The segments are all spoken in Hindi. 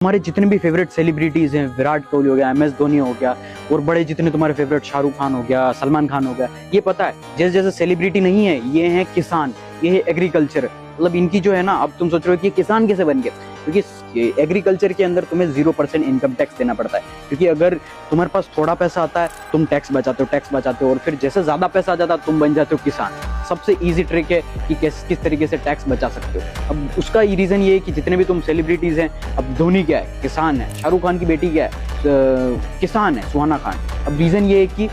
हमारे जितने भी फेवरेट सेलिब्रिटीज हैं, विराट कोहली हो गया, MS धोनी हो गया, और बड़े जितने तुम्हारे फेवरेट शाहरुख खान हो गया, सलमान खान हो गया, ये पता है जैसे जैसे सेलिब्रिटी नहीं है, ये हैं किसान, ये है एग्रीकल्चर। मतलब इनकी जो है ना, अब तुम सोच रहे हो कि किसान कैसे बन गए, क्योंकि एग्रीकल्चर के अंदर तुम्हें 0% इनकम टैक्स देना पड़ता है। क्योंकि अगर तुम्हारे पास थोड़ा पैसा आता है, तुम टैक्स बचाते हो, और फिर जैसे ज्यादा पैसा आ जाता है तुम बन जाते हो किसान। सबसे इजी ट्रिक है कि किस तरीके से टैक्स बचा सकते हो। अब उसका रीजन ये है कि जितने भी तुम सेलिब्रिटीज हैं, अब धोनी क्या है, किसान है, शाहरुख खान की बेटी क्या है, किसान है, सुहाना खान। अब रीजन ये है कि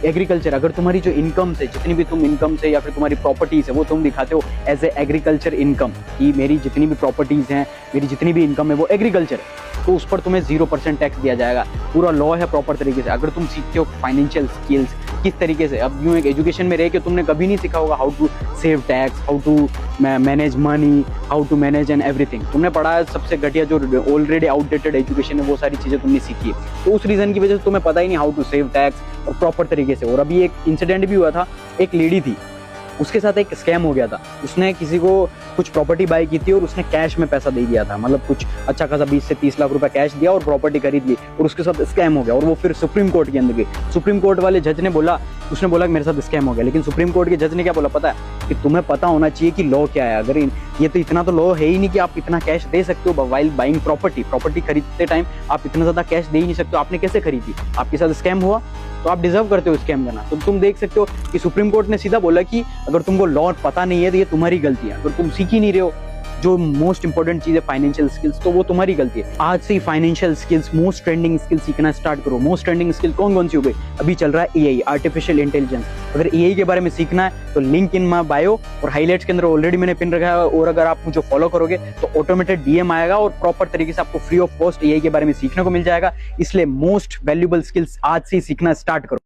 एग्रीकल्चर, अगर तुम्हारी जो इनकम से, जितनी भी तुम इनकम से या फिर तुम्हारी प्रॉपर्टीज है, वो तुम दिखाते हो एज ए एग्रीकल्चर इनकम, कि मेरी जितनी भी प्रॉपर्टीज हैं, मेरी जितनी भी इनकम है वो एग्रीकल्चर है, तो उस पर तुम्हें 0% टैक्स दिया जाएगा। पूरा लॉ है प्रॉपर तरीके से। अगर तुम सीखते हो फाइनेंशियल स्किल्स किस तरीके से, अब यूं एक एजुकेशन में रह के तुमने कभी नहीं सीखा होगा how to save tax, how to manage money, how to manage and everything. तुमने पढ़ा है सबसे घटिया जो ऑलरेडी आउटडेटेड एजुकेशन है, वो सारी चीजें तुमने सीखी है। तो उस रीजन की वजह से तुम्हें पता ही नहीं हाउ टू सेव टैक्स और प्रॉपर तरीके से। और अभी एक इंसिडेंट भी हुआ था, एक लेडी थी, उसके साथ एक स्कैम हो गया था। उसने किसी को कुछ प्रॉपर्टी बाय की थी और उसने कैश में पैसा दे दिया था, मतलब कुछ अच्छा खासा 20 से 30 लाख रुपए कैश दिया और प्रॉपर्टी खरीद ली, और उसके साथ स्कैम हो गया। और वो फिर सुप्रीम कोर्ट के अंदर गई। सुप्रीम कोर्ट वाले जज ने बोला, उसने बोला कि मेरे साथ स्कैम हो गया, लेकिन सुप्रीम कोर्ट के जज ने क्या बोला पता है, कि तुम्हें पता होना चाहिए कि लॉ क्या है। अगर ये तो इतना तो लॉ है ही नहीं कि आप इतना कैश दे सकते हो व्हाइल बाइंग प्रॉपर्टी खरीदते टाइम आप इतना ज्यादा कैश दे ही नहीं सकते हो। आपने कैसे खरीदी, आपके साथ स्कैम हुआ, तो आप डिजर्व करते हो स्कैम करना। तो तुम देख सकते हो कि सुप्रीम कोर्ट ने सीधा बोला कि अगर तुमको लॉ पता नहीं है तो ये तुम्हारी गलती है। अगर तुम सीख ही नहीं रहे हो जो मोस्ट इंपॉर्टेंट चीज है फाइनेंशियल स्किल्स, तो वो तुम्हारी गलती है। आज से ही financial skills, most trending skill सीखना स्टार्ट करो। मोस्ट ट्रेंडिंग स्किल कौन सी हो गई, अभी चल रहा है AI, आर्टिफिशियल इंटेलिजेंस। अगर AI के बारे में सीखना है तो लिंक इन माय बायो और हाईलाइट्स के अंदर ऑलरेडी मैंने पिन रखा है। और अगर आप मुझे फॉलो करोगे तो ऑटोमेटेड DM आएगा और प्रॉपर तरीके से आपको फ्री ऑफ कॉस्ट AI के बारे में सीखने को मिल जाएगा। इसलिए मोस्ट वैल्यूएबल स्किल्स आज से ही सीखना स्टार्ट करो।